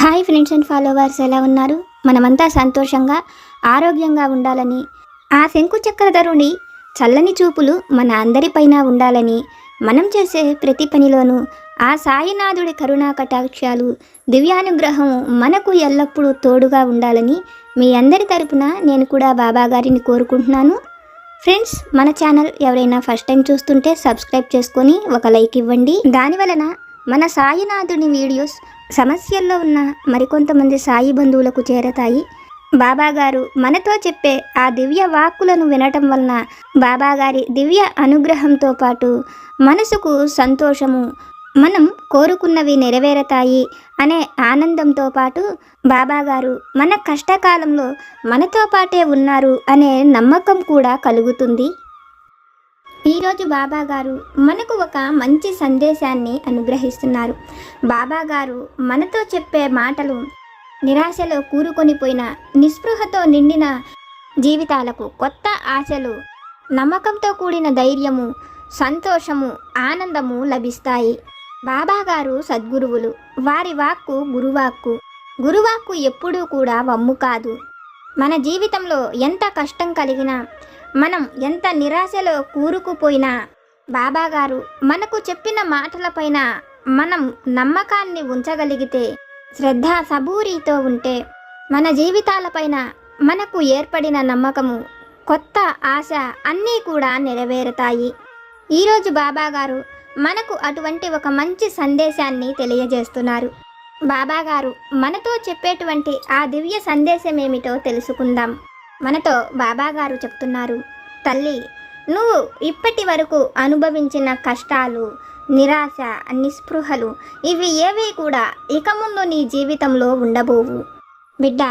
Hi friends and followers, ఎలా ఉన్నారు? మనమంతా సంతోషంగా ఆరోగ్యంగా ఉండాలని, ఆ శంకు చక్రధరుని చల్లని చూపులు మన అందరిపైన ఉండాలని, మనం చేసే ప్రతి పనిలోనూ ఆ సాయినాథుడి కరుణా కటాక్షాలు, దివ్యానుగ్రహం మనకు ఎల్లప్పుడూ తోడుగా ఉండాలని మీ అందరి తరపున నేను కూడా బాబా గారిని కోరుకుంటున్నాను. ఫ్రెండ్స్, మన ఛానల్ ఎవరైనా ఫస్ట్ టైం చూస్తుంటే సబ్స్క్రైబ్ చేసుకొని ఒక లైక్ ఇవ్వండి. దానివలన మన సాయినాథుని వీడియోస్ సమస్యల్లో ఉన్న మరికొంతమంది సాయి బంధువులకు చేరతాయి. బాబాగారు మనతో చెప్పే ఆ దివ్య వాక్కులను వినటం వలన బాబాగారి దివ్య అనుగ్రహంతో పాటు మనసుకు సంతోషము, మనం కోరుకున్నవి నెరవేరతాయి అనే ఆనందంతో పాటు బాబాగారు మన కష్టకాలంలో మనతో పాటే ఉన్నారు అనే నమ్మకం కూడా కలుగుతుంది. ఈరోజు బాబాగారు మనకు ఒక మంచి సందేశాన్ని అనుగ్రహిస్తున్నారు. బాబాగారు మనతో చెప్పే మాటలు నిరాశలో కూరుకొనిపోయిన, నిస్పృహతో నిండిన జీవితాలకు కొత్త ఆశలు, నమ్మకంతో కూడిన ధైర్యము, సంతోషము, ఆనందము లభిస్తాయి. బాబాగారు సద్గురువులు. వారి వాక్కు గురువాక్కు. గురువాక్కు ఎప్పుడూ కూడా వమ్ము కాదు. మన జీవితంలో ఎంత కష్టం కలిగినా, మనం ఎంత నిరాశలో కూరుకుపోయినా బాబాగారు మనకు చెప్పిన మాటలపైన మనం నమ్మకాన్ని ఉంచగలిగితే, శ్రద్ధ సబూరితో ఉంటే మన జీవితాలపైన మనకు ఏర్పడిన నమ్మకము, కొత్త ఆశ అన్నీ కూడా నెరవేరుతాయి. ఈరోజు బాబాగారు మనకు అటువంటి ఒక మంచి సందేశాన్ని తెలియజేస్తున్నారు. బాబాగారు మనతో చెప్పేటువంటి ఆ దివ్య సందేశం ఏమిటో తెలుసుకుందాం. మనతో బాబాగారు చెప్తున్నారు, తల్లి, నువ్వు ఇప్పటి వరకు అనుభవించిన కష్టాలు, నిరాశ, నిస్పృహలు ఇవి ఏవి కూడా ఇక ముందు నీ జీవితంలో ఉండబోవు. బిడ్డ,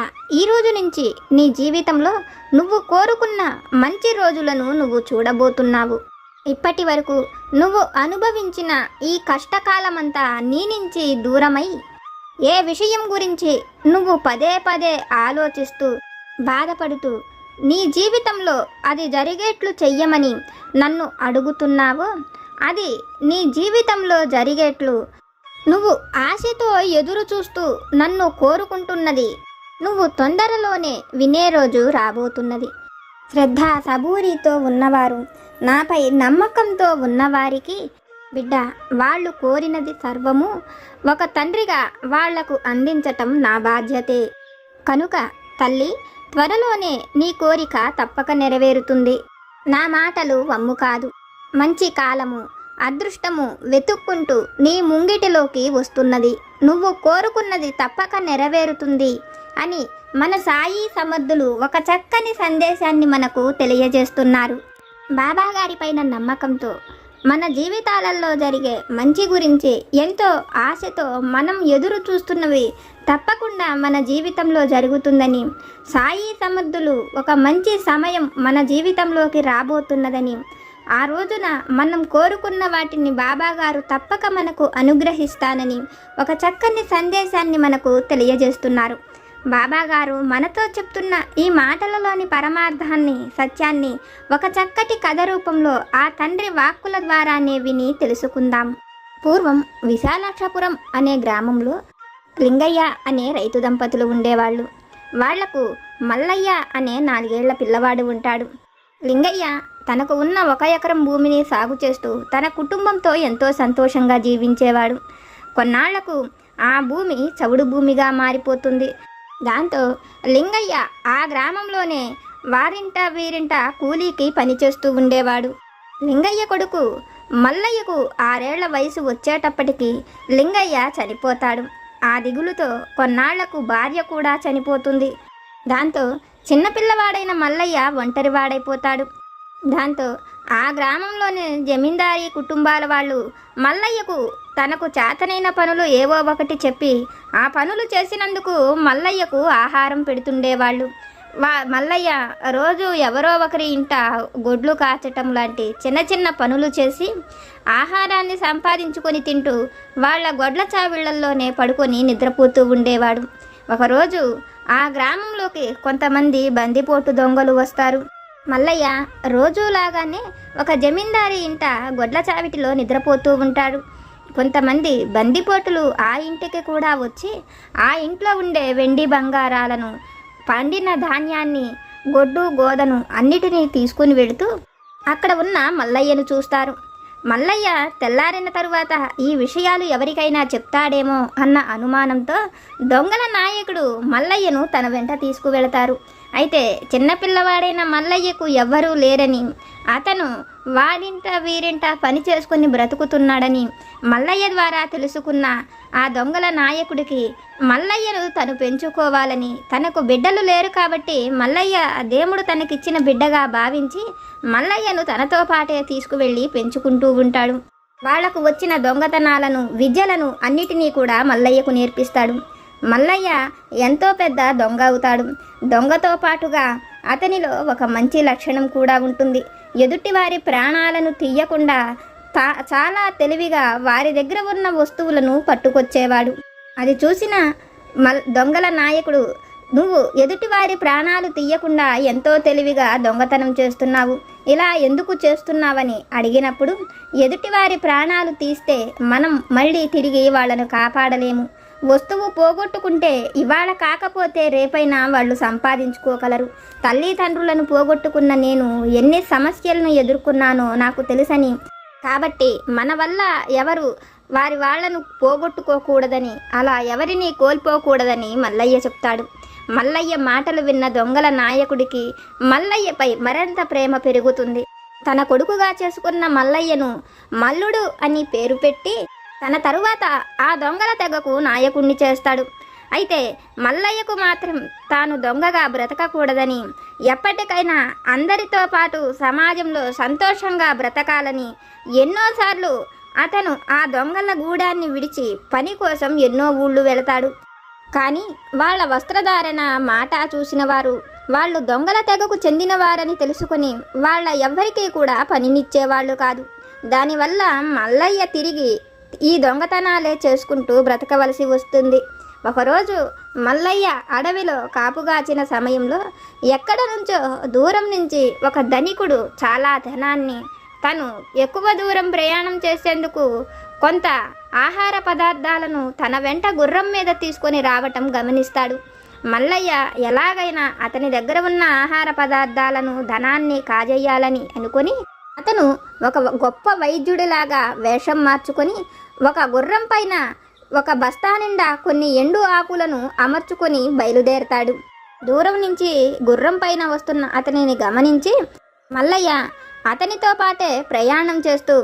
ఈ రోజు నుంచి నీ జీవితంలో నువ్వు కోరుకున్న మంచి రోజులను నువ్వు చూడబోతున్నావు. ఇప్పటి వరకు నువ్వు అనుభవించిన ఈ కష్టకాలమంతా నీ నుంచి దూరమై, ఏ విషయం గురించి నువ్వు పదే పదే ఆలోచిస్తూ బాధపడుతూ నీ జీవితంలో అది జరిగేట్లు చెయ్యమని నన్ను అడుగుతున్నావో, అది నీ జీవితంలో జరిగేట్లు నువ్వు ఆశతో ఎదురు చూస్తూ నన్ను కోరుకుంటున్నది నువ్వు తొందరలోనే వినే రోజు రాబోతున్నది. శ్రద్ధ సబూరితో ఉన్నవారు, నాపై నమ్మకంతో ఉన్నవారికి బిడ్డ, వాళ్ళు కోరినది సర్వము ఒక తండ్రిగా వాళ్లకు అందించటం నా బాధ్యతే. కనుక తల్లి, త్వరలోనే నీ కోరిక తప్పక నెరవేరుతుంది. నా మాటలు వమ్ము కాదు. మంచి కాలము, అదృష్టము వెతుక్కుంటూ నీ ముంగిటిలోకి వస్తున్నది. నువ్వు కోరుకున్నది తప్పక నెరవేరుతుంది అని మన సాయి సమర్థులు ఒక చక్కని సందేశాన్ని మనకు తెలియజేస్తున్నారు. బాబాగారిపైన నమ్మకంతో మన జీవితాలలో జరిగే మంచి గురించి ఎంతో ఆశతో మనం ఎదురు చూస్తున్నవి తప్పకుండా మన జీవితంలో జరుగుతుందని, సాయి సమర్థులు ఒక మంచి సమయం మన జీవితంలోకి రాబోతున్నదని, ఆ రోజున మనం కోరుకున్న వాటిని బాబాగారు తప్పక మనకు అనుగ్రహిస్తానని ఒక చక్కని సందేశాన్ని మనకు తెలియజేస్తున్నారు. బాబాగారు మనతో చెప్తున్న ఈ మాటలలోని పరమార్థాన్ని, సత్యాన్ని ఒక చక్కటి కథ రూపంలో ఆ తండ్రి వాక్కుల ద్వారానే విని తెలుసుకుందాం. పూర్వం విశాలాక్షపురం అనే గ్రామంలో లింగయ్య అనే రైతు దంపతులు ఉండేవాళ్ళు. వాళ్లకు మల్లయ్య అనే 4 ఏళ్ల పిల్లవాడు ఉంటాడు. లింగయ్య తనకు ఉన్న 1 ఎకరం భూమిని సాగు చేస్తూ తన కుటుంబంతో ఎంతో సంతోషంగా జీవించేవాడు. కొన్నాళ్లకు ఆ భూమి చవుడు భూమిగా మారిపోతుంది. దాంతో లింగయ్య ఆ గ్రామంలోనే వారింట వీరింట కూలీకి పనిచేస్తూ ఉండేవాడు. లింగయ్య కొడుకు మల్లయ్యకు 6 ఏళ్ల వయసు వచ్చేటప్పటికి లింగయ్య చనిపోతాడు. ఆ దిగులుతో కొన్నాళ్లకు భార్య కూడా చనిపోతుంది. దాంతో చిన్నపిల్లవాడైన మల్లయ్య ఒంటరివాడైపోతాడు. దాంతో ఆ గ్రామంలోని జమీందారీ కుటుంబాల వాళ్ళు మల్లయ్యకు తనకు చేతనైన పనులు ఏవో ఒకటి చెప్పి ఆ పనులు చేసినందుకు మల్లయ్యకు ఆహారం పెడుతుండేవాళ్ళు. మల్లయ్య రోజు ఎవరో ఒకరి ఇంట గొడ్లు కాచటం లాంటి చిన్న చిన్న పనులు చేసి ఆహారాన్ని సంపాదించుకొని తింటూ వాళ్ళ గొడ్ల చావిళ్లల్లోనే పడుకొని నిద్రపోతూ ఉండేవాడు. ఒకరోజు ఆ గ్రామంలోకి కొంతమంది బందిపోటు దొంగలు వస్తారు. మల్లయ్య రోజులాగానే ఒక జమీందారీ ఇంట గొడ్ల చావిటిలో నిద్రపోతూ ఉంటాడు. కొంతమంది బందిపోటులు ఆ ఇంటికి కూడా వచ్చి ఆ ఇంట్లో ఉండే వెండి బంగారాలను, పండిన ధాన్యాన్ని, గొడ్డు గోదను అన్నిటినీ తీసుకుని వెళుతూ అక్కడ ఉన్న మల్లయ్యను చూస్తారు. మల్లయ్య తెల్లారిన తరువాత ఈ విషయాలు ఎవరికైనా చెప్తాడేమో అన్న అనుమానంతో దొంగల నాయకుడు మల్లయ్యను తన వెంట తీసుకువెళతారు. అయితే చిన్నపిల్లవాడైన మల్లయ్యకు ఎవ్వరూ లేరని, అతను వారింట వీరింట పని చేసుకుని బ్రతుకుతున్నాడని మల్లయ్య ద్వారా తెలుసుకున్న ఆ దొంగల నాయకుడికి మల్లయ్యను తను పెంచుకోవాలని, తనకు బిడ్డలు లేరు కాబట్టి మల్లయ్య దేవుడు తనకిచ్చిన బిడ్డగా భావించి మల్లయ్యను తనతో పాటే తీసుకువెళ్ళి పెంచుకుంటూ ఉంటాడు. వాళ్లకు వచ్చిన దొంగతనాలను, విద్యలను అన్నిటినీ కూడా మల్లయ్యకు నేర్పిస్తాడు. మల్లయ్య ఎంతో పెద్ద దొంగ అవుతాడు. దొంగతో పాటుగా అతనిలో ఒక మంచి లక్షణం కూడా ఉంటుంది. ఎదుటివారి ప్రాణాలను తీయకుండా చాలా తెలివిగా వారి దగ్గర ఉన్న వస్తువులను పట్టుకొచ్చేవాడు. అది చూసిన దొంగల నాయకుడు, నువ్వు ఎదుటివారి ప్రాణాలు తీయకుండా ఎంతో తెలివిగా దొంగతనం చేస్తున్నావు, ఇలా ఎందుకు చేస్తున్నావని అడిగినప్పుడు, ఎదుటివారి ప్రాణాలు తీస్తే మనం మళ్ళీ తిరిగి వాళ్ళను కాపాడలేము. వస్తువు పోగొట్టుకుంటే ఇవాళ కాకపోతే రేపైనా వాళ్ళు సంపాదించుకోగలరు. తల్లిదండ్రులను పోగొట్టుకున్న నేను ఎన్ని సమస్యలను ఎదుర్కొన్నానో నాకు తెలుసని, కాబట్టి మన వల్ల ఎవరు వాళ్లను పోగొట్టుకోకూడదని, అలా ఎవరిని కోల్పోకూడదని మల్లయ్య చెప్తాడు. మల్లయ్య మాటలు విన్న దొంగల నాయకుడికి మల్లయ్యపై మరింత ప్రేమ పెరుగుతుంది. తన కొడుకుగా చేసుకున్న మల్లయ్యను మల్లుడు అని పేరు పెట్టి తన తరువాత ఆ దొంగల తెగకు నాయకుణ్ణి చేస్తాడు. అయితే మల్లయ్యకు మాత్రం తాను దొంగగా బ్రతకకూడదని, ఎప్పటికైనా అందరితో పాటు సమాజంలో సంతోషంగా బ్రతకాలని ఎన్నోసార్లు అతను ఆ దొంగల గూడాన్ని విడిచి పని కోసం ఎన్నో ఊళ్ళు వెళతాడు. కానీ వాళ్ళ వస్త్రధారణ, మాట చూసిన వారు వాళ్ళు దొంగల తెగకు చెందినవారని తెలుసుకొని వాళ్ళ ఎవ్వరికీ కూడా పనినిచ్చేవాళ్ళు కాదు. దానివల్ల మల్లయ్య తిరిగి ఈ దొంగతనాలే చేసుకుంటూ బ్రతకవలసి వస్తుంది. ఒకరోజు మల్లయ్య అడవిలో కాపుగాచిన సమయంలో ఎక్కడ నుంచో దూరం నుంచి ఒక ధనికుడు చాలా ధనాన్ని, తను ఎక్కువ దూరం ప్రయాణం చేసేందుకు కొంత ఆహార పదార్థాలను తన వెంట గుర్రం మీద తీసుకొని రావటం గమనిస్తాడు. మల్లయ్య ఎలాగైనా అతని దగ్గర ఉన్న ఆహార పదార్థాలను, ధనాన్ని కాజేయాలని అనుకొని అతను ఒక గొప్ప వైద్యుడిలాగా వేషం మార్చుకొని ఒక గుర్రం పైన ఒక బస్తా నిండా కొన్ని ఎండు ఆకులను అమర్చుకొని బయలుదేరతాడు. దూరం నుంచి గుర్రం పైన వస్తున్న అతనిని గమనించి మల్లయ్య అతనితో పాటే ప్రయాణం చేస్తూ,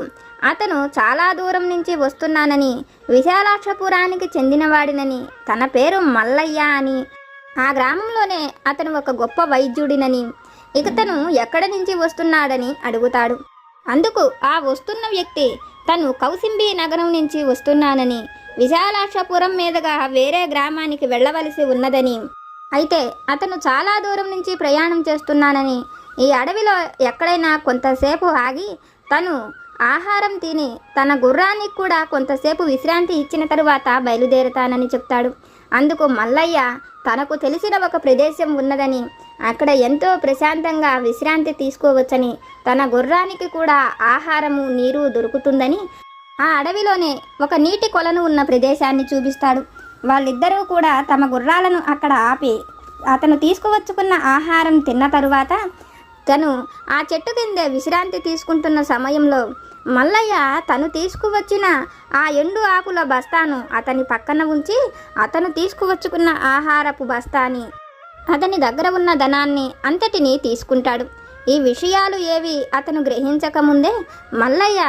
అతను చాలా దూరం నుంచి వస్తున్నానని, విశాలాక్షపురానికి చెందినవాడినని, తన పేరు మల్లయ్య అని, ఆ గ్రామంలోనే అతను ఒక గొప్ప వైద్యుడినని, ఇకతను ఎక్కడి నుంచి వస్తున్నాడని అడుగుతాడు. అందుకు ఆ వస్తున్న వ్యక్తి తను కౌసింబి నగరం నుంచి వస్తున్నానని, విశాలాక్షపురం మీదుగా వేరే గ్రామానికి వెళ్ళవలసి ఉన్నదని, అయితే అతను చాలా దూరం నుంచి ప్రయాణం చేస్తున్నానని, ఈ అడవిలో ఎక్కడైనా కొంతసేపు ఆగి తను ఆహారం తిని తన గుర్రానికి కూడా కొంతసేపు విశ్రాంతి ఇచ్చిన తరువాత బయలుదేరుతానని చెప్తాడు. అందుకు మల్లయ్య తనకు తెలిసిన ఒక ప్రదేశం ఉన్నదని, అక్కడ ఎంతో ప్రశాంతంగా విశ్రాంతి తీసుకోవచ్చని, తన గుర్రానికి కూడా ఆహారము, నీరు దొరుకుతుందని ఆ అడవిలోనే ఒక నీటి కొలను ఉన్న ప్రదేశాన్ని చూపిస్తాడు. వాళ్ళిద్దరూ కూడా తమ గుర్రాలను అక్కడ ఆపి అతను తీసుకువచ్చుకున్న ఆహారం తిన్న తరువాత తను ఆ చెట్టు కింద విశ్రాంతి తీసుకుంటున్న సమయంలో మల్లయ్య తను తీసుకువచ్చిన ఆ ఎండు ఆకుల బస్తాను అతని పక్కన ఉంచి అతను తీసుకువచ్చుకున్న ఆహారపు బస్తాని, అతని దగ్గర ఉన్న ధనాన్ని అంతటినీ తీసుకుంటాడు. ఈ విషయాలు ఏవి అతను గ్రహించకముందే మల్లయ్య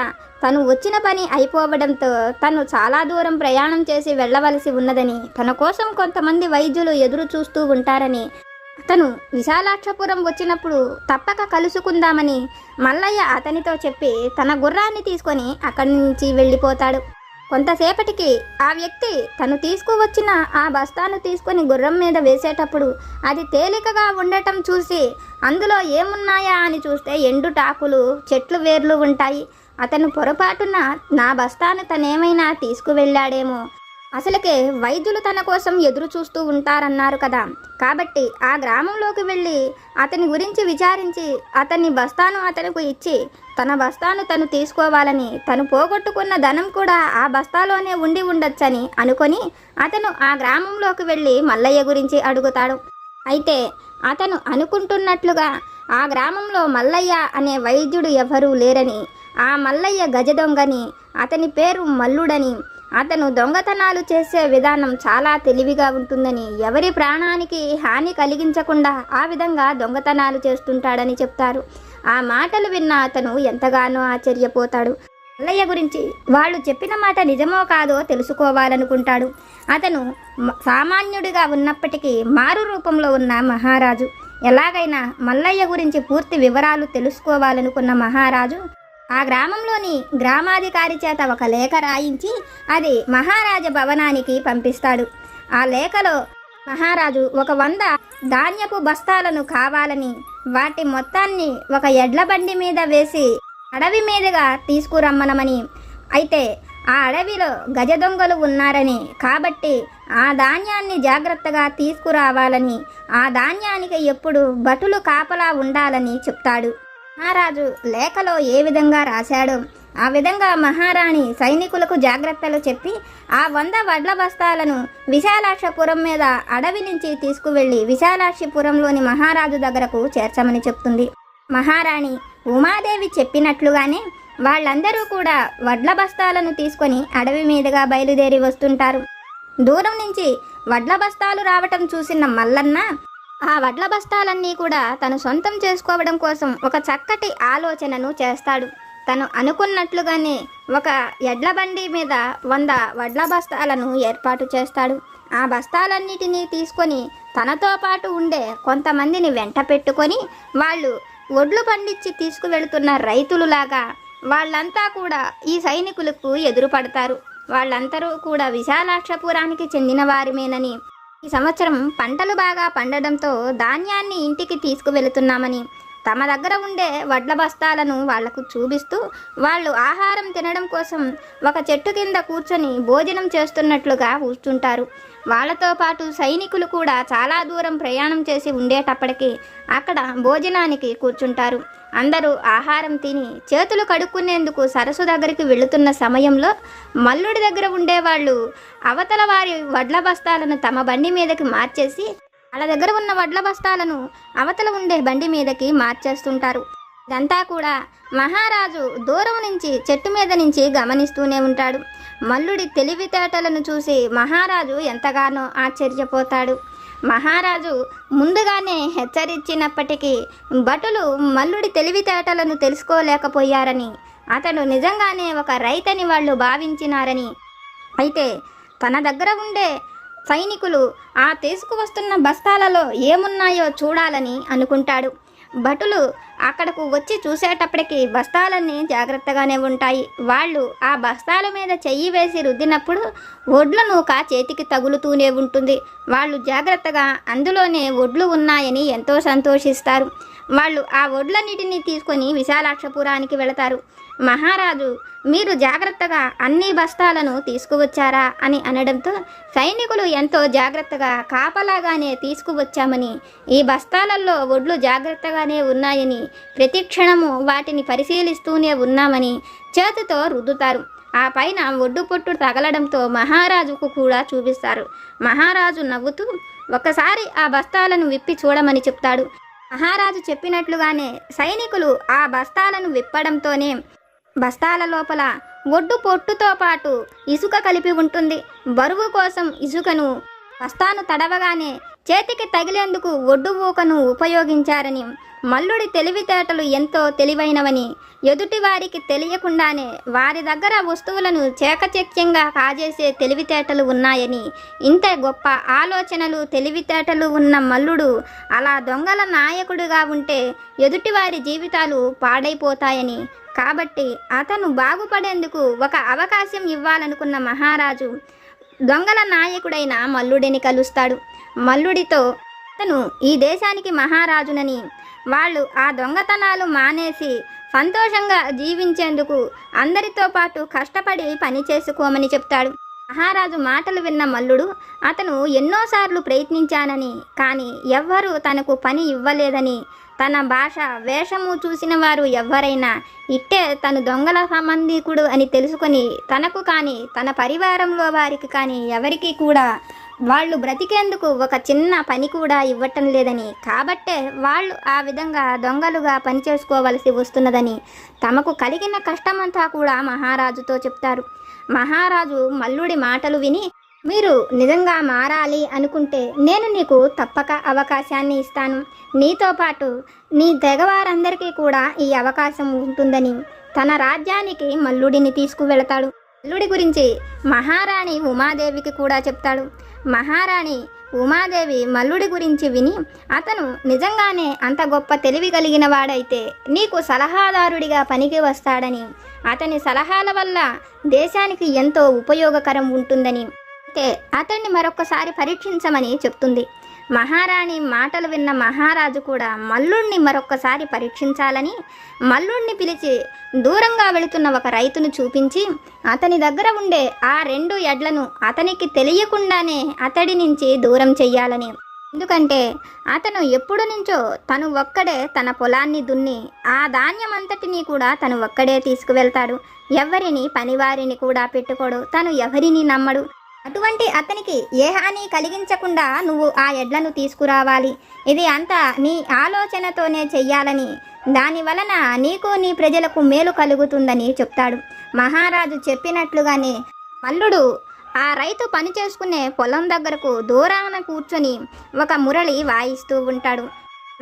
తను వచ్చిన పని అయిపోవడంతో తను చాలా దూరం ప్రయాణం చేసి వెళ్ళవలసి ఉన్నదని, తన కోసం కొంతమంది వైద్యులు ఎదురు చూస్తూ ఉంటారని, తను విశాలాక్షపురం వచ్చినప్పుడు తప్పక కలుసుకుందామని మల్లయ్య అతనితో చెప్పి తన గుర్రాన్ని తీసుకొని అక్కడి నుంచి వెళ్ళిపోతాడు. కొంతసేపటికి ఆ వ్యక్తి తను తీసుకువచ్చిన ఆ బస్తాను తీసుకొని గుర్రం మీద వేసేటప్పుడు అది తేలికగా ఉండటం చూసి అందులో ఏమున్నాయా అని చూస్తే ఎండుటాకులు, చెట్లు వేర్లు ఉంటాయి. అతను పొరపాటున నా బస్తాను తనేమైనా తీసుకువెళ్ళాడేమో అసలుకే వైద్యులు తన కోసం ఎదురు చూస్తూ ఉంటారన్నారు కదా. కాబట్టి ఆ గ్రామంలోకి వెళ్ళి అతని గురించి విచారించి అతని బస్తాను అతనికి ఇచ్చి తన బస్తాను తను తీసుకోవాలని, తను పోగొట్టుకున్న ధనం కూడా ఆ బస్తాలోనే ఉండి ఉండొచ్చని అనుకొని అతను ఆ గ్రామంలోకి వెళ్ళి మల్లయ్య గురించి అడుగుతాడు. అయితే అతను అనుకుంటున్నట్లుగా ఆ గ్రామంలో మల్లయ్య అనే వైద్యుడు ఎవరూ లేరని, ఆ మల్లయ్య గజ దొంగని, అతని పేరు మల్లుడని, అతను దొంగతనాలు చేసే విధానం చాలా తెలివిగా ఉంటుందని, ఎవరి ప్రాణానికి హాని కలిగించకుండా ఆ విధంగా దొంగతనాలు చేస్తుంటాడని చెప్తారు. ఆ మాటలు విన్న అతను ఎంతగానో ఆశ్చర్యపోతాడు. మల్లయ్య గురించి వాళ్ళు చెప్పిన మాట నిజమో కాదో తెలుసుకోవాలనుకుంటాడు. అతను సామాన్యుడిగా ఉన్నప్పటికీ మారు రూపంలో ఉన్న మహారాజు. ఎలాగైనా మల్లయ్య గురించి పూర్తి వివరాలు తెలుసుకోవాలనుకున్న మహారాజు ఆ గ్రామంలోని గ్రామాధికారి చేత ఒక లేఖ రాయించి అది మహారాజ భవనానికి పంపిస్తాడు. ఆ లేఖలో మహారాజు ఒక 100 ధాన్యపు బస్తాలను కావాలని, వాటి మొత్తాన్ని ఒక ఎడ్ల బండి మీద వేసి అడవి మీదుగా తీసుకురమ్మనమని, అయితే ఆ అడవిలో గజ దొంగలు ఉన్నారని, కాబట్టి ఆ ధాన్యాన్ని జాగ్రత్తగా తీసుకురావాలని, ఆ ధాన్యానికి ఎప్పుడు భటులు కాపలా ఉండాలని చెప్తాడు. మహారాజు లేఖలో ఏ విధంగా రాశాడో ఆ విధంగా మహారాణి సైనికులకు జాగ్రత్తలు చెప్పి ఆ 100 వడ్ల బస్తాలను విశాలాక్షపురం మీద అడవి నుంచి తీసుకువెళ్ళి విశాలాక్షిపురంలోని మహారాజు దగ్గరకు చేర్చమని చెప్తుంది. మహారాణి ఉమాదేవి చెప్పినట్లుగానే వాళ్ళందరూ కూడా వడ్ల బస్తాలను తీసుకొని అడవి మీదుగా బయలుదేరి వస్తుంటారు. దూరం నుంచి వడ్ల బస్తాలు రావటం చూసిన మల్లన్న ఆ వడ్ల బస్తాలన్నీ కూడా తను సొంతం చేసుకోవడం కోసం ఒక చక్కటి ఆలోచనను చేస్తాడు. తను అనుకున్నట్లుగానే ఒక ఎడ్ల బండి మీద 100 వడ్ల బస్తాలను ఏర్పాటు చేస్తాడు. ఆ బస్తాలన్నిటినీ తీసుకొని తనతో పాటు ఉండే కొంతమందిని వెంట పెట్టుకొని వాళ్ళు ఒడ్లు పండించి తీసుకువెళుతున్న రైతులులాగా వాళ్ళంతా కూడా ఈ సైనికులకు ఎదురుపడతారు. వాళ్ళందరూ కూడా విశాలాక్షపురానికి చెందిన వారిమేనని, ఈ సంవత్సరం పంటలు బాగా పండడంతో ధాన్యాన్ని ఇంటికి తీసుకువెళుతున్నామని, తమ దగ్గర ఉండే వడ్ల బస్తాలను వాళ్లకు చూపిస్తూ వాళ్ళు ఆహారం తినడం కోసం ఒక చెట్టు కింద కూర్చొని భోజనం చేస్తున్నట్లుగా కూర్చుంటారు. వాళ్ళతో పాటు సైనికులు కూడా చాలా దూరం ప్రయాణం చేసి ఉండేటప్పటికీ అక్కడ భోజనానికి కూర్చుంటారు. అందరూ ఆహారం తిని చేతులు కడుక్కునేందుకు సరస్సు దగ్గరికి వెళుతున్న సమయంలో మల్లుడి దగ్గర ఉండేవాళ్ళు అవతల వారి వడ్ల బస్తాలను తమ బండి మీదకి మార్చేసి వాళ్ళ దగ్గర ఉన్న వడ్ల బస్తాలను అవతల ఉండే బండి మీదకి మార్చేస్తుంటారు. ఇదంతా కూడా మహారాజు దూరం నుంచి చెట్టు మీద నుంచి గమనిస్తూనే ఉంటాడు. మల్లుడి తెలివితేటలను చూసి మహారాజు ఎంతగానో ఆశ్చర్యపోతాడు. మహారాజు ముందుగానే హెచ్చరించినప్పటికీ భటులు మల్లుడి తెలివితేటలను తెలుసుకోలేకపోయారని, అతను నిజంగానే ఒక రైతని వాళ్ళు భావించినారని, అయితే తన దగ్గర ఉండే సైనికులు ఆ తీసుకువస్తున్న బస్తాలలో ఏమున్నాయో చూడాలని అనుకుంటాడు. భటులు అక్కడకు వచ్చి చూసేటప్పటికి బస్తాలన్నీ జాగ్రత్తగానే ఉంటాయి. వాళ్ళు ఆ బస్తాల మీద చెయ్యి వేసి రుద్దినప్పుడు ఒడ్ల నూక చేతికి తగులుతూనే ఉంటుంది. వాళ్ళు జాగ్రత్తగా అందులోనే ఒడ్లు ఉన్నాయని ఎంతో సంతోషిస్తారు. వాళ్ళు ఆ ఒడ్లన్నిటినీ తీసుకొని విశాలాక్షపురానికి వెళతారు. మహారాజు మీరు జాగ్రత్తగా అన్ని బస్తాలను తీసుకువచ్చారా అని అనడంతో సైనికులు ఎంతో జాగ్రత్తగా కాపలాగానే తీసుకువచ్చామని, ఈ బస్తాలలో ఒడ్లు జాగ్రత్తగానే ఉన్నాయని, ప్రతి క్షణము వాటిని పరిశీలిస్తూనే ఉన్నామని చేతితో రుద్దుతారు. ఆ పైన ఒడ్డు పొట్టు తగలడంతో మహారాజుకు కూడా చూపిస్తారు. మహారాజు నవ్వుతూ ఒకసారి ఆ బస్తాలను విప్పి చూడమని చెప్తాడు. మహారాజు చెప్పినట్లుగానే సైనికులు ఆ బస్తాలను విప్పడంతోనే బస్తాల లోపల ఒడ్డు పొట్టుతో పాటు ఇసుక కలిపి ఉంటుంది. బరువు కోసం ఇసుకను బస్తాను తడవగానే చేతికి తగిలేందుకు ఒడ్డు ఊకను ఉపయోగించారని, మల్లుడి తెలివితేటలు ఎంతో తెలివైనవని, ఎదుటి వారికి తెలియకుండానే వారి దగ్గర వస్తువులను చేకచక్యంగా కాజేసే తెలివితేటలు ఉన్నాయని, ఇంత గొప్ప ఆలోచనలు తెలివితేటలు ఉన్న మల్లుడు అలా దొంగల నాయకుడిగా ఉంటే ఎదుటివారి జీవితాలు పాడైపోతాయని, కాబట్టి అతను బాగుపడేందుకు ఒక అవకాశం ఇవ్వాలనుకున్న మహారాజు దొంగల నాయకుడైన మల్లుడిని కలుస్తాడు. మల్లుడితో అతను ఈ దేశానికి మహారాజునని, వాళ్ళు ఆ దొంగతనాలు మానేసి సంతోషంగా జీవించేందుకు అందరితో పాటు కష్టపడి పని చేసుకోమని చెప్తాడు. మహారాజు మాటలు విన్న మల్లుడు అతను ఎన్నోసార్లు ప్రయత్నించానని కానీ ఎవ్వరూ తనకు పని ఇవ్వలేదని, తన భాష వేషము చూసిన వారు ఎవ్వరైనా ఇట్టే తను దొంగల సంబంధికుడు అని తెలుసుకొని తనకు కానీ తన పరివారంలో వారికి కానీ ఎవరికి కూడా వాళ్ళు బ్రతికేందుకు ఒక చిన్న పని కూడా ఇవ్వటం లేదని, కాబట్టే వాళ్ళు ఆ విధంగా దొంగలుగా పనిచేసుకోవలసి వస్తున్నదని తమకు కలిగిన కష్టమంతా కూడా మహారాజుతో చెప్తారు. మహారాజు మల్లుడి మాటలు విని, మీరు నిజంగా మారాలి అనుకుంటే నేను నీకు తప్పక అవకాశాన్ని ఇస్తాను, నీతో పాటు నీ తెగవారందరికీ కూడా ఈ అవకాశం ఉంటుందని తన రాజ్యానికి మల్లుడిని తీసుకువెళతాడు. మల్లుడి గురించి మహారాణి ఉమాదేవికి కూడా చెప్తాడు. మహారాణి ఉమాదేవి మల్లుడి గురించి విని, అతను నిజంగానే అంత గొప్ప తెలివి కలిగిన వాడైతే నీకు సలహాదారుడిగా పనికి వస్తాడని, అతని సలహాల వల్ల దేశానికి ఎంతో ఉపయోగకరం ఉంటుందని, అయితే అతన్ని మరొకసారి పరీక్షించమని చెప్తుంది. మహారాణి మాటలు విన్న మహారాజు కూడా మల్లుడిని మరొక్కసారి పరీక్షించాలని మల్లుడిని పిలిచి దూరంగా వెళుతున్న ఒక రైతును చూపించి అతని దగ్గర ఉండే ఆ 2 ఎడ్లను అతనికి తెలియకుండానే అతడి నుంచి దూరం చెయ్యాలని. ఎందుకంటే అతను ఎప్పుడు నుంచో తను ఒక్కడే తన పొలాన్ని దున్ని ఆ ధాన్యమంతటినీ కూడా తను ఒక్కడే తీసుకువెళ్తాడు. ఎవరిని పనివారిని కూడా పెట్టుకోడు, తను ఎవరిని నమ్మడు. అటువంటి అతనికి ఏ హాని కలిగించకుండా నువ్వు ఆ ఎడ్లను తీసుకురావాలి, ఇది అంతా నీ ఆలోచనతోనే చెయ్యాలని, దాని వలన నీకు నీ ప్రజలకు మేలు కలుగుతుందని చెప్తాడు. మహారాజు చెప్పినట్లుగానే మల్లుడు ఆ రైతు పని చేసుకునే పొలం దగ్గరకు దూరాన కూర్చొని ఒక మురళి వాయిస్తూ ఉంటాడు.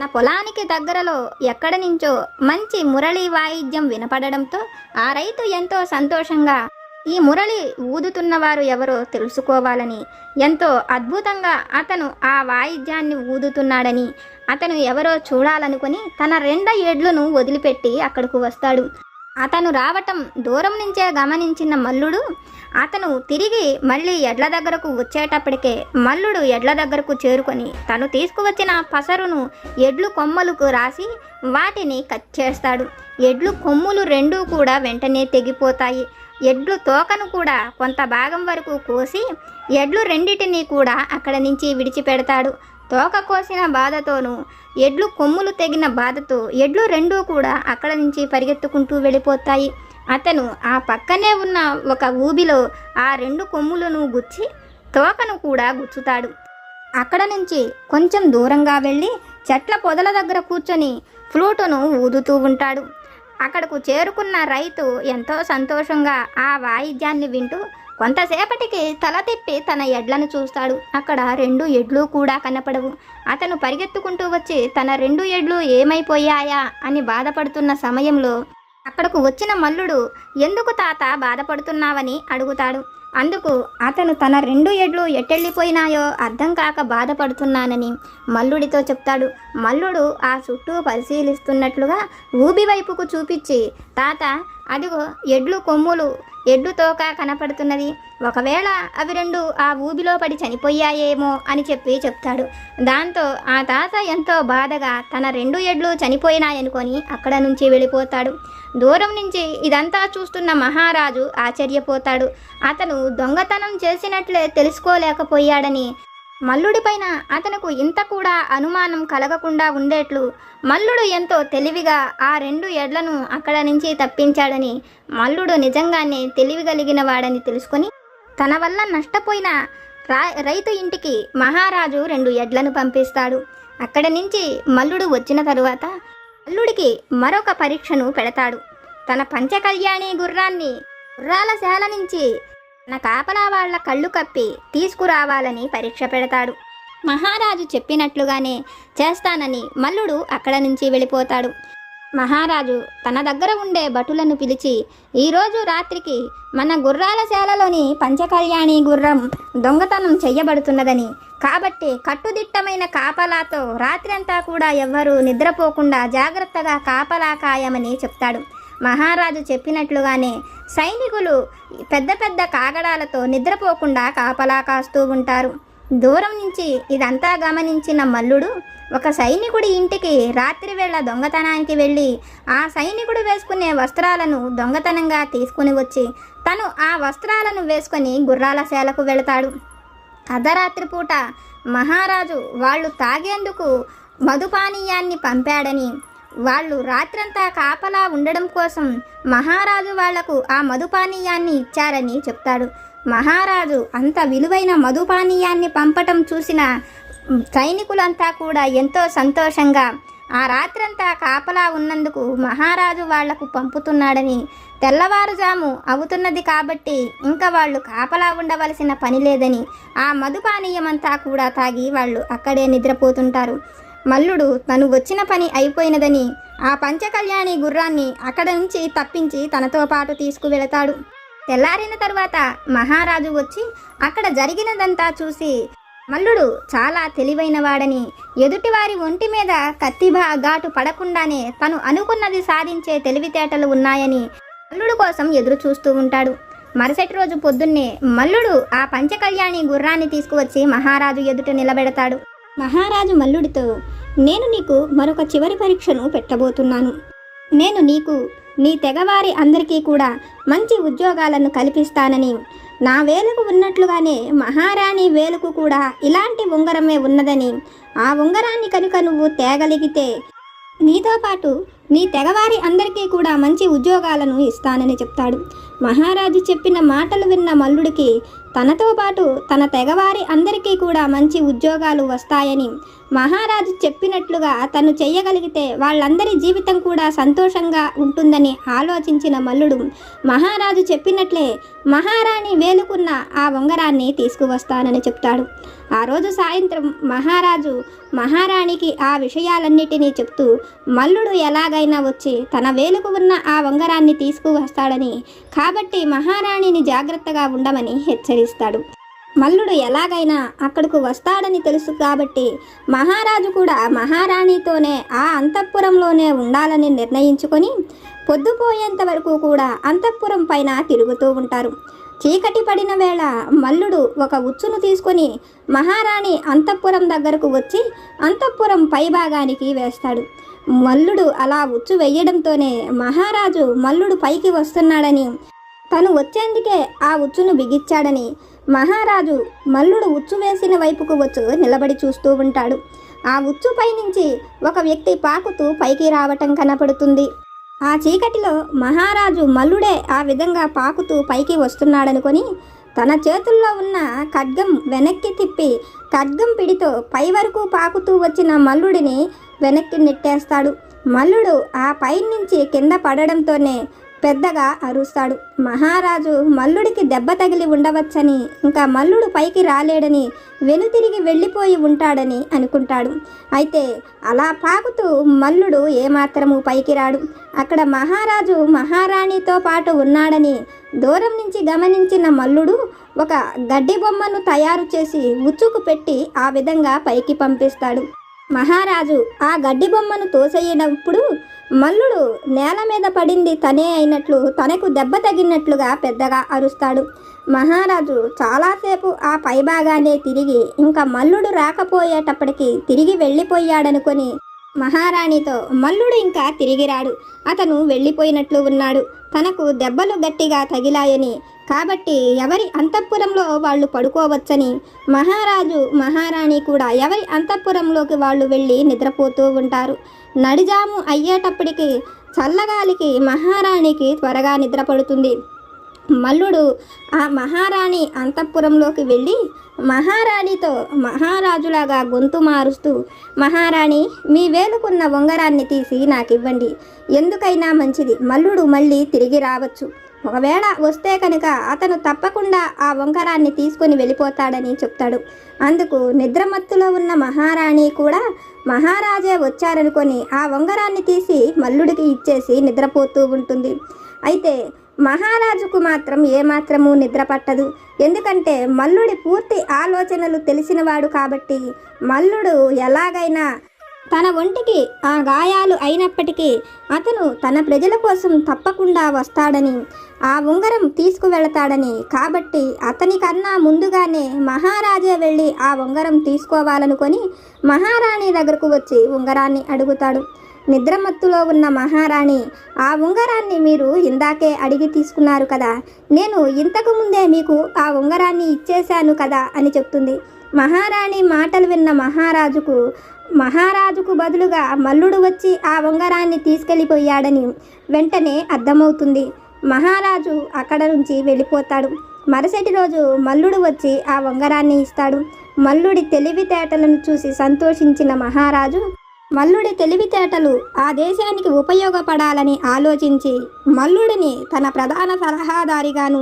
నా పొలానికి దగ్గరలో ఎక్కడి నుంచో మంచి మురళి వాయిద్యం వినపడడంతో ఆ రైతు ఎంతో సంతోషంగా ఈ మురళి ఊదుతున్నవారు ఎవరో తెలుసుకోవాలని, ఎంతో అద్భుతంగా అతను ఆ వాయిద్యాన్ని ఊదుతున్నాడని అతను ఎవరో చూడాలనుకుని తన 2 ఎడ్లను వదిలిపెట్టి అక్కడకు వస్తాడు. అతను రావటం దూరం నుంచే గమనించిన మల్లుడు అతను తిరిగి మళ్ళీ ఎడ్ల దగ్గరకు వచ్చేటప్పటికే మల్లుడు ఎడ్ల దగ్గరకు చేరుకొని తను తీసుకువచ్చిన పసరును ఎడ్లు కొమ్మలకు రాసి వాటిని కట్ చేస్తాడు. ఎడ్లు కొమ్ములు 2 కూడా వెంటనే తెగిపోతాయి. ఎడ్లు తోకను కూడా కొంత భాగం వరకు కోసి ఎడ్లు 2టిని కూడా అక్కడ నుంచి విడిచిపెడతాడు. తోక కోసిన బాధతోనూ ఎడ్లు కొమ్ములు తెగిన బాధతో ఎడ్లు 2 కూడా అక్కడ నుంచి పరిగెత్తుకుంటూ వెళ్ళిపోతాయి. అతను ఆ పక్కనే ఉన్న ఒక ఊబిలో ఆ 2 కొమ్ములను గుచ్చి తోకను కూడా గుచ్చుతాడు. అక్కడ నుంచి కొంచెం దూరంగా వెళ్ళి చెట్ల పొదల దగ్గర కూర్చొని ఫ్లూటును ఊదుతూ ఉంటాడు. అక్కడకు చేరుకున్న రైతు ఎంతో సంతోషంగా ఆ వాయిద్యాన్ని వింటూ కొంతసేపటికి తల తిప్పి తన ఎడ్లను చూస్తాడు. అక్కడ 2 ఎడ్లు కూడా కనపడవు. అతను పరిగెత్తుకుంటూ వచ్చి తన 2 ఎడ్లు ఏమైపోయాయా అని బాధపడుతున్న సమయంలో అక్కడకు వచ్చిన మల్లుడు, ఎందుకు తాత బాధపడుతున్నావని అడుగుతాడు. అందుకు అతను తన 2 ఎడ్లు ఎట్టెళ్ళిపోయినాయో అర్థం కాక బాధపడుతున్నానని మల్లుడితో చెప్తాడు. మల్లుడు ఆ చుట్టూ పరిశీలిస్తున్నట్లుగా ఊబి వైపుకు చూపించి, తాత అదిగో ఎడ్లు కొమ్ములు, ఎడ్లు తోక కనపడుతున్నది, ఒకవేళ అవి 2 ఆ ఊబిలో పడి చనిపోయాయేమో అని చెప్తాడు. దాంతో ఆ తాత ఎంతో బాధగా తన 2 ఎడ్లు చనిపోయినాయనుకొని అక్కడ నుంచి వెళ్ళిపోతాడు. దూరం నుంచి ఇదంతా చూస్తున్న మహారాజు ఆశ్చర్యపోతాడు. అతను దొంగతనం చేసినట్లే తెలుసుకోలేకపోయాడని, మల్లుడిపైన అతనుకు ఇంత కూడా అనుమానం కలగకుండా ఉండేట్లు మల్లుడు ఎంతో తెలివిగా ఆ 2 ఎడ్లను అక్కడ నుంచి తప్పించాడని, మల్లుడు నిజంగానే తెలివి కలిగిన వాడని తెలుసుకొని తన వల్ల నష్టపోయిన రైతు ఇంటికి మహారాజు 2 ఎడ్లను పంపిస్తాడు. అక్కడి నుంచి మల్లుడు వచ్చిన తరువాత మల్లుడికి మరొక పరీక్షను పెడతాడు. తన పంచకళ్యాణి గుర్రాన్ని గుర్రాల శాల నుంచి తన కాపలా వాళ్ల కళ్ళు కప్పి తీసుకురావాలని పరీక్ష పెడతాడు. మహారాజు చెప్పినట్లుగానే చేస్తానని మల్లుడు అక్కడ నుంచి వెళ్ళిపోతాడు. మహారాజు తన దగ్గర ఉండే భటులను పిలిచి, ఈరోజు రాత్రికి మన గుర్రాల శాలలోని పంచకళ్యాణి గుర్రం దొంగతనం చెయ్యబడుతున్నదని, కాబట్టి కట్టుదిట్టమైన కాపలాతో రాత్రంతా కూడా ఎవ్వరూ నిద్రపోకుండా జాగ్రత్తగా కాపలా కాయమని చెప్తాడు. మహారాజు చెప్పినట్లుగానే సైనికులు పెద్ద పెద్ద కాగడాలతో నిద్రపోకుండా కాపలా కాస్తూ ఉంటారు. దూరం నుంచి ఇదంతా గమనించిన మల్లుడు ఒక సైనికుడి ఇంటికి రాత్రి వేళ దొంగతనానికి వెళ్ళి ఆ సైనికుడు వేసుకునే వస్త్రాలను దొంగతనంగా తీసుకుని వచ్చి తను ఆ వస్త్రాలను వేసుకొని గుర్రాల శాలకు వెళతాడు. అర్ధరాత్రి పూట మహారాజు వాళ్ళు తాగేందుకు మధుపానీయాన్ని పంపాడని, వాళ్ళు రాత్రంతా కాపలా ఉండడం కోసం మహారాజు వాళ్లకు ఆ మధుపానీయాన్ని ఇచ్చారని చెప్తాడు. మహారాజు అంత విలువైన మధుపానీయాన్ని పంపటం చూసిన సైనికులంతా కూడా ఎంతో సంతోషంగా ఆ రాత్రంతా కాపలా ఉన్నందుకు మహారాజు వాళ్లకు పంపుతున్నాడని, తెల్లవారుజాము అవుతున్నది కాబట్టి ఇంకా వాళ్ళు కాపలా ఉండవలసిన పని లేదని ఆ మధుపానీయమంతా కూడా తాగి వాళ్ళు అక్కడే నిద్రపోతుంటారు. మల్లుడు తను వచ్చిన పని అయిపోయినదని ఆ పంచకళ్యాణి గుర్రాన్ని అక్కడ నుంచి తప్పించి తనతో పాటు తీసుకువెళతాడు. తెల్లారిన తరువాత మహారాజు వచ్చి అక్కడ జరిగినదంతా చూసి మల్లుడు చాలా తెలివైనవాడని, ఎదుటివారి ఒంటి మీద కత్తిబా ఘాటు పడకుండానే తను అనుకున్నది సాధించే తెలివితేటలు ఉన్నాయని మల్లుడు కోసం ఎదురు చూస్తూ ఉంటాడు. మరుసటి రోజు పొద్దున్నే మల్లుడు ఆ పంచకళ్యాణి గుర్రాన్ని తీసుకువచ్చి మహారాజు ఎదుట నిలబెడతాడు. మహారాజు మల్లుడితో, నేను నీకు మరొక చివరి పరీక్షను పెట్టబోతున్నాను. నేను నీకు నీ తెగవారి అందరికీ కూడా మంచి ఉద్యోగాలను కల్పిస్తానని, నా వేలుకు ఉన్నట్లుగానే మహారాణి వేలుకు కూడా ఇలాంటి ఉంగరమే ఉన్నదని, ఆ ఉంగరాన్ని కనుక నువ్వు తేగలిగితే నీతో పాటు నీ తెగవారి అందరికీ కూడా మంచి ఉద్యోగాలను ఇస్తానని చెప్తాడు. మహారాజు చెప్పిన మాటలు విన్న మల్లుడికి తనతో పాటు తన తెగవారి అందరికీ కూడా మంచి ఉద్యోగాలు వస్తాయని, మహారాజు చెప్పినట్లుగా తను చెయ్యగలిగితే వాళ్ళందరి జీవితం కూడా సంతోషంగా ఉంటుందని ఆలోచించిన మల్లుడు మహారాజు చెప్పినట్లే మహారాణి వేలుకున్న ఆ ఉంగరాన్ని తీసుకువస్తానని చెప్తాడు. ఆ రోజు సాయంత్రం మహారాజు మహారాణికి ఆ విషయాలన్నిటినీ చెప్తూ మల్లుడు ఎలాగైనా వచ్చి తన వేలుకు ఉన్న ఆ ఉంగరాన్ని తీసుకువస్తాడని, కాబట్టి మహారాణిని జాగ్రత్తగా ఉండమని హెచ్చరిస్తాడు. మల్లుడు ఎలాగైనా అక్కడకు వస్తాడని తెలుసు కాబట్టి మహారాజు కూడా మహారాణితోనే ఆ అంతఃపురంలోనే ఉండాలని నిర్ణయించుకొని పొద్దుపోయేంత వరకు కూడా అంతఃపురం పైన తిరుగుతూ ఉంటారు. చీకటి పడిన వేళ మల్లుడు ఒక ఉచ్చును తీసుకొని మహారాణి అంతఃపురం దగ్గరకు వచ్చి అంతఃపురం పైభాగానికి వేస్తాడు. మల్లుడు అలా ఉచ్చు వేయడంతోనే మహారాజు మల్లుడు పైకి వస్తున్నాడని, తను వచ్చేందుకే ఆ ఉచ్చును బిగించాడని మహారాజు మల్లుడు ఉచ్చు వేసిన వైపుకు వచ్చి నిలబడి చూస్తూ ఉంటాడు. ఆ ఉచ్చుపై నుంచి ఒక వ్యక్తి పాకుతూ పైకి రావటం కనపడుతుంది. ఆ చీకటిలో మహారాజు మల్లుడే ఆ విధంగా పాకుతూ పైకి వస్తున్నాడనుకొని తన చేతుల్లో ఉన్న ఖడ్గం వెనక్కి తిప్పి ఖడ్గం పిడితో పై వరకు పాకుతూ వచ్చిన మల్లుడిని వెనక్కి నెట్టేస్తాడు. మల్లుడు ఆ పై నుంచి కింద పడడంతోనే పెద్దగా అరుస్తాడు. మహారాజు మల్లుడికి దెబ్బ తగిలి ఉండవచ్చని, ఇంకా మల్లుడు పైకి రాలేడని, వెనుతిరిగి వెళ్ళిపోయి ఉంటాడని అనుకుంటాడు. అయితే అలా పాకుతూ మల్లుడు ఏమాత్రము పైకి రాడు. అక్కడ మహారాజు మహారాణితో పాటు ఉన్నాడని దూరం నుంచి గమనించిన మల్లుడు ఒక గడ్డి బొమ్మను తయారు చేసి ఉచ్చుకు పెట్టి ఆ విధంగా పైకి పంపిస్తాడు. మహారాజు ఆ గడ్డి బొమ్మను తోసేయనప్పుడు మల్లుడు నేల మీద పడింది తనే అయినట్లు, తనకు దెబ్బ తగినట్లుగా పెద్దగా అరుస్తాడు. మహారాజు చాలాసేపు ఆ పైభాగానే తిరిగి ఇంకా మల్లుడు రాకపోయేటప్పటికి తిరిగి వెళ్ళిపోయాడనుకొని మహారాణితో, మల్లుడు ఇంకా తిరిగి రాడు, అతను వెళ్ళిపోయినట్లు ఉన్నాడు, తనకు దెబ్బలు గట్టిగా తగిలాయని, కాబట్టి ఎవరి అంతఃపురంలో వాళ్ళు పడుకోవచ్చని మహారాజు మహారాణి కూడా ఎవరి అంతఃపురంలోకి వాళ్ళు వెళ్ళి నిద్రపోతూ ఉంటారు. నడిజాము అయ్యేటప్పటికి చల్లగాలికి మహారాణికి త్వరగా నిద్ర పడుతుంది. మల్లుడు ఆ మహారాణి అంతఃపురంలోకి వెళ్ళి మహారాణితో మహారాజులాగా గొంతు మారుస్తూ, మహారాణి, మీ వేలుకున్న ఉంగరాన్ని తీసి నాకివ్వండి, ఎందుకైనా మంచిది, మల్లుడు మళ్ళీ తిరిగి రావచ్చు, ఒకవేళ వస్తే కనుక అతను తప్పకుండా ఆ ఉంగరాన్ని తీసుకొని వెళ్ళిపోతాడని చెప్తాడు. అందుకు నిద్రమత్తులో ఉన్న మహారాణి కూడా మహారాజే వచ్చారనుకొని ఆ ఉంగరాన్ని తీసి మల్లుడికి ఇచ్చేసి నిద్రపోతూ ఉంటుంది. అయితే మహారాజుకు మాత్రం ఏమాత్రము నిద్ర పట్టదు. ఎందుకంటే మల్లుడి పూర్తి ఆలోచనలు తెలిసినవాడు కాబట్టి మల్లుడు ఎలాగైనా తన ఒంటికి ఆ గాయాలు అయినప్పటికీ అతను తన ప్రజల కోసం తప్పకుండా వస్తాడని, ఆ ఉంగరం తీసుకువెళతాడని, కాబట్టి అతనికన్నా ముందుగానే మహారాజే వెళ్ళి ఆ ఉంగరం తీసుకోవాలనుకొని మహారాణి దగ్గరకు వచ్చి ఉంగరాన్ని అడుగుతాడు. నిద్రమత్తులో ఉన్న మహారాణి, ఆ ఉంగరాన్ని మీరు ఇందాకే అడిగి తీసుకున్నారు కదా, నేను ఇంతకు ముందే మీకు ఆ ఉంగరాన్ని ఇచ్చేశాను కదా అని చెప్తుంది. మహారాణి మాటలు విన్న మహారాజుకు బదులుగా మల్లుడు వచ్చి ఆ ఉంగరాన్ని తీసుకెళ్ళిపోయాడని వెంటనే అర్థమవుతుంది. మహారాజు అక్కడ నుంచి వెళ్ళిపోతాడు. మరుసటి రోజు మల్లుడు వచ్చి ఆ ఉంగరాన్ని ఇస్తాడు. మల్లుడి తెలివితేటలను చూసి సంతోషించిన మహారాజు మల్లుడి తెలివితేటలు ఆ దేశానికి ఉపయోగపడాలని ఆలోచించి మల్లుడిని తన ప్రధాన సలహాదారిగాను,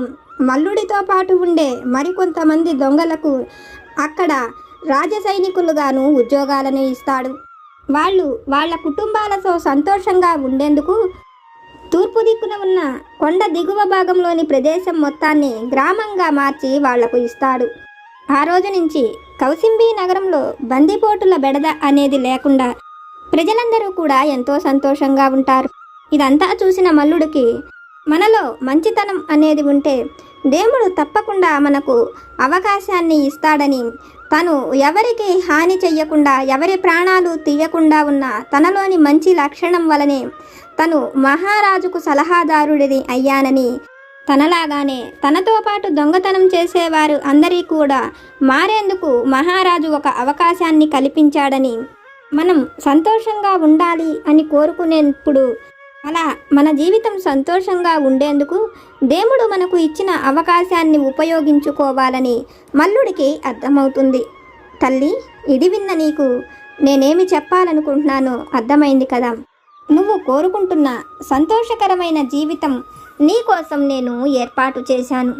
మల్లుడితో పాటు ఉండే మరికొంతమంది దొంగలకు అక్కడ రాజసైనికులుగాను ఉద్యోగాలను ఇస్తాడు. వాళ్ళు వాళ్ళ కుటుంబాలతో సంతోషంగా ఉండేందుకు తూర్పు దిక్కున ఉన్న కొండ దిగువ భాగంలోని ప్రదేశం మొత్తాన్ని గ్రామంగా మార్చి వాళ్లకు ఇస్తాడు. ఆ రోజు నుంచి కౌసింబీ నగరంలో బందిపోటుల బెడద అనేది లేకుండా ప్రజలందరూ కూడా ఎంతో సంతోషంగా ఉంటారు. ఇదంతా చూసిన మల్లుడికి మనలో మంచితనం అనేది ఉంటే దేవుడు తప్పకుండా మనకు అవకాశాన్ని ఇస్తాడని, తను ఎవరికి హాని చెయ్యకుండా ఎవరి ప్రాణాలు తీయకుండా ఉన్న తనలోని మంచి లక్షణం వలనే తను మహారాజుకు సలహాదారుడిని అయ్యానని, తనలాగానే తనతో పాటు దొంగతనం చేసేవారు అందరి కూడా మారేందుకు మహారాజు ఒక అవకాశాన్ని కల్పించాడని, మనం సంతోషంగా ఉండాలి అని కోరుకునేప్పుడు అలా మన జీవితం సంతోషంగా ఉండేందుకు దేవుడు మనకు ఇచ్చిన అవకాశాన్ని ఉపయోగించుకోవాలని మల్లుడికి అర్థమవుతుంది. తల్లి, ఇది విన్న నీకు నేనేమి చెప్పాలనుకుంటున్నానో అర్థమైంది కదా. నువ్వు కోరుకుంటున్న సంతోషకరమైన జీవితం నీ కోసం నేను ఏర్పాటు చేశాను.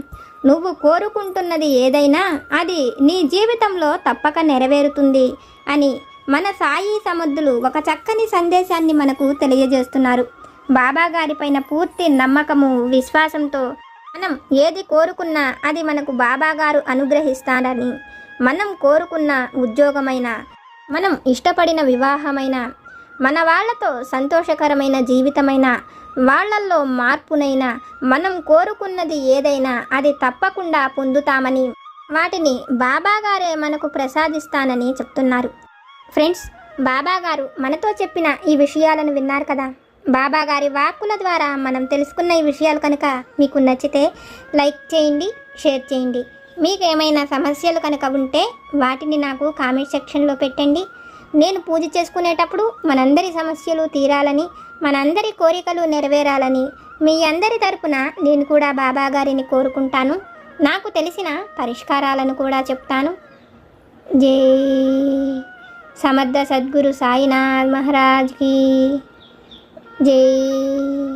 నువ్వు కోరుకుంటున్నది ఏదైనా అది నీ జీవితంలో తప్పక నెరవేరుతుంది అని మన సాయి సమర్థులు ఒక చక్కని సందేశాన్ని మనకు తెలియజేస్తున్నారు. బాబా గారిపైన పూర్తి నమ్మకము, విశ్వాసంతో మనం ఏది కోరుకున్నా అది మనకు బాబా గారు అనుగ్రహిస్తారని, మనం కోరుకున్న ఉద్యోగమైన, మనం ఇష్టపడిన వివాహమైన, మన వాళ్ళతో సంతోషకరమైన జీవితమైన, వాళ్ళల్లో మార్పునైనా, మనం కోరుకున్నది ఏదైనా అది తప్పకుండా పొందుతామని, వాటిని బాబా గారే మనకు ప్రసాదిస్తానని చెప్తున్నారు. ఫ్రెండ్స్, బాబా గారు మనతో చెప్పిన ఈ విషయాలను విన్నారు కదా. బాబా గారి వాక్కుల ద్వారా మనం తెలుసుకున్న ఈ విషయాలు కనుక మీకు నచ్చితే లైక్ చేయండి, షేర్ చేయండి. మీకు ఏమైనా సమస్యలు కనుక ఉంటే వాటిని నాకు కామెంట్ సెక్షన్లో పెట్టండి. నేను పూజ చేసుకునేటప్పుడు మనందరి సమస్యలు తీరాలని, మనందరి కోరికలు నెరవేరాలని మీ అందరి తరపున నేను కూడా బాబా గారిని కోరుకుంటాను. నాకు తెలిసిన పరిష్కారాలను కూడా చెప్తాను. జై సమర్థ సద్గురు సాయినాథ్ మహారాజ్ की जय।